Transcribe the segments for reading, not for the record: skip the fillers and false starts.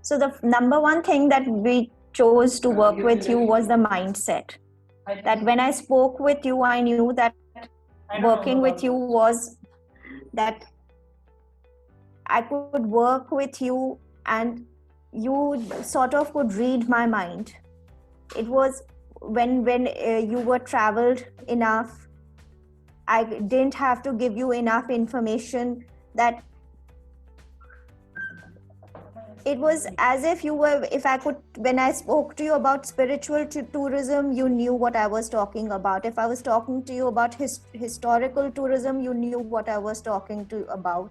So the number one thing that we chose to work with you was the mindset. That when I spoke with you, I knew that working with you was that I could work with you and you sort of could read my mind. It was when you were traveled enough, I didn't have to give you enough information, that it was as if you were, if I could, when I spoke to you about spiritual tourism, you knew what I was talking about. If I was talking to you about historical tourism, you knew what I was talking to about.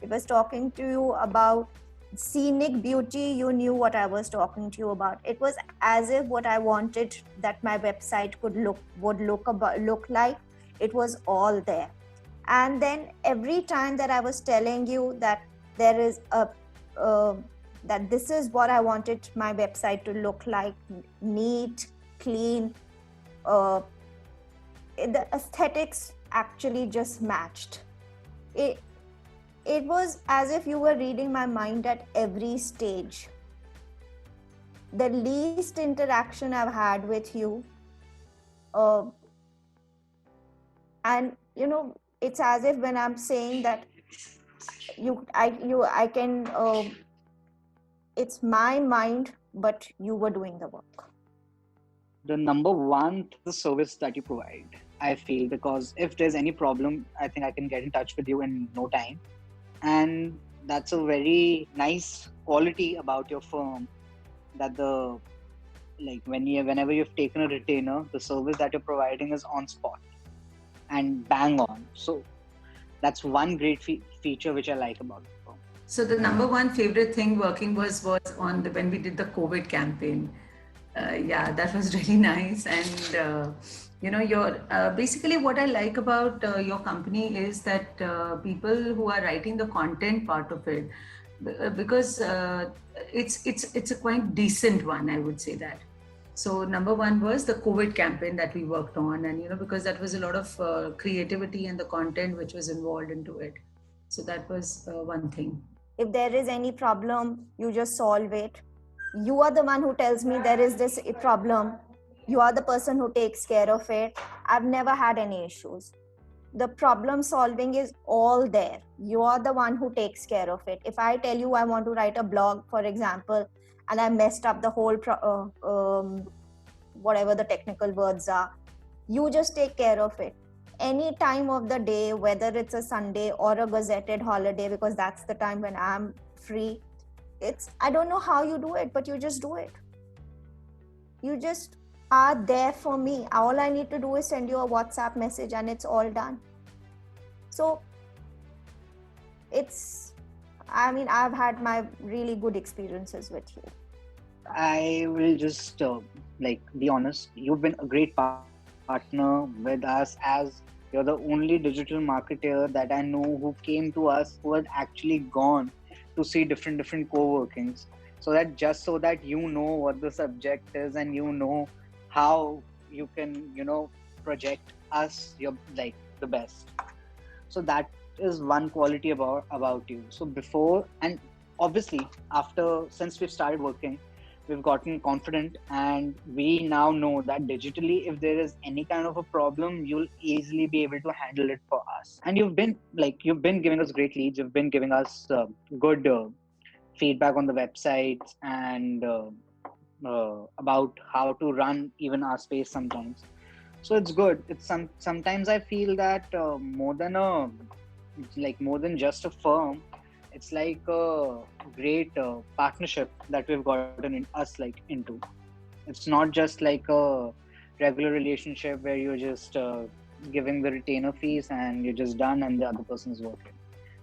If I was talking to you about scenic beauty, you knew what I was talking to you about. It was as if what I wanted that my website would look like, it was all there. And then every time that I was telling you that there is that this is what I wanted my website to look like, neat, clean, the aesthetics actually just matched. It was as if you were reading my mind at every stage. The least interaction I've had with you, and it's as if when I'm saying that I can, it's my mind, but you were doing the work. The number one, the service that you provide, I feel, because if there's any problem, I think I can get in touch with you in no time. And that's a very nice quality about your firm, that whenever you've taken a retainer, the service that you're providing is on spot and bang on. So that's one great feature which I like about the firm. So the number one favorite thing working was on when we did the COVID campaign. Yeah, that was really nice. And your basically what I like about your company is that people who are writing the content part of it, because it's a quite decent one, I would say that. So number one was the COVID campaign that we worked on, and because that was a lot of creativity and the content which was involved into it. So that was one thing. If there is any problem, you just solve it. You are the one who tells me there is this problem. You are the person who takes care of it. I've never had any issues. The problem solving is all there. You are the one who takes care of it. If I tell you I want to write a blog, for example, and I messed up the whole, whatever the technical words are, you just take care of it. Any time of the day, whether it's a Sunday or a gazetted holiday, because that's the time when I'm free. I don't know how you do it, but you just do it. You just are there for me. All I need to do is send you a WhatsApp message and it's all done. So I've had my really good experiences with you. I will just be honest. You've been a great partner with us, as you're the only digital marketer that I know who came to us who had actually gone to see different co-workings, so that you know what the subject is and you know how you can project us the best. So that is one quality about you. So before and obviously since we've started working, we've gotten confident, and we now know that digitally, if there is any kind of a problem, you'll easily be able to handle it for us. And you've been giving us great leads. You've been giving us good feedback on the websites and about how to run even our space sometimes. So it's good. It's sometimes I feel that more than just a firm, it's like a great partnership that we've gotten into. It's not just like a regular relationship where you're just giving the retainer fees and you're just done and the other person is working.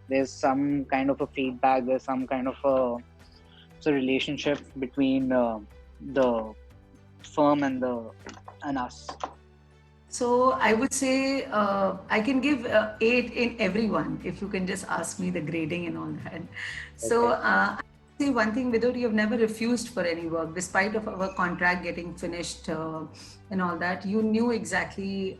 There's some kind of a feedback. There's some kind of a relationship between the firm and us. So I would say I can give 8 in everyone if you can just ask me the grading and all that. So I say one thing, Vidur, you've never refused for any work, despite of our contract getting finished and all that. You knew exactly,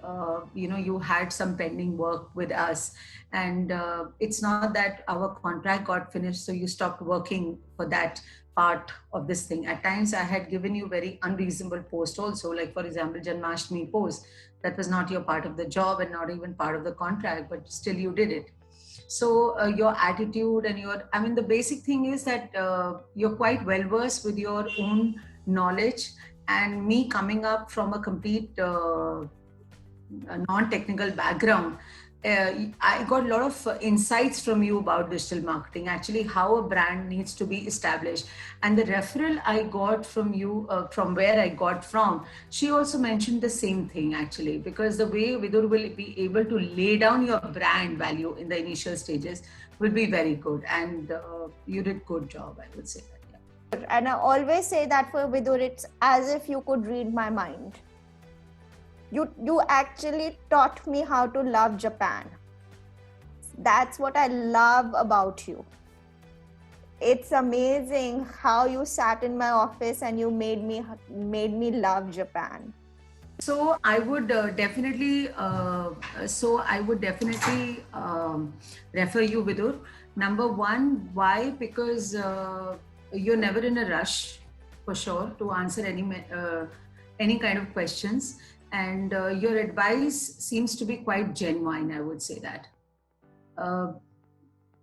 you had some pending work with us, and it's not that our contract got finished, so you stopped working for that part of this thing. At times, I had given you very unreasonable post also, like for example, Janmashtami post. That was not your part of the job and not even part of the contract, but still you did it. So your attitude and the basic thing is that you're quite well versed with your own knowledge, and me coming up from a complete non-technical background, I got a lot of insights from you about digital marketing, actually how a brand needs to be established. And the referral I got from you, from where I got from, she also mentioned the same thing actually, because the way Vidur will be able to lay down your brand value in the initial stages will be very good. And you did good job, I would say that. Yeah. And I always say that for Vidur, it's as if you could read my mind. You actually taught me how to love Japan. That's what I love about you. It's amazing how you sat in my office and you made me love Japan. So I would definitely refer you, Vidur. Number one, why? Because you're never in a rush, for sure, to answer any kind of questions. And your advice seems to be quite genuine, I would say that.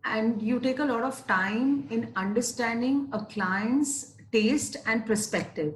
And you take a lot of time in understanding a client's taste and perspective.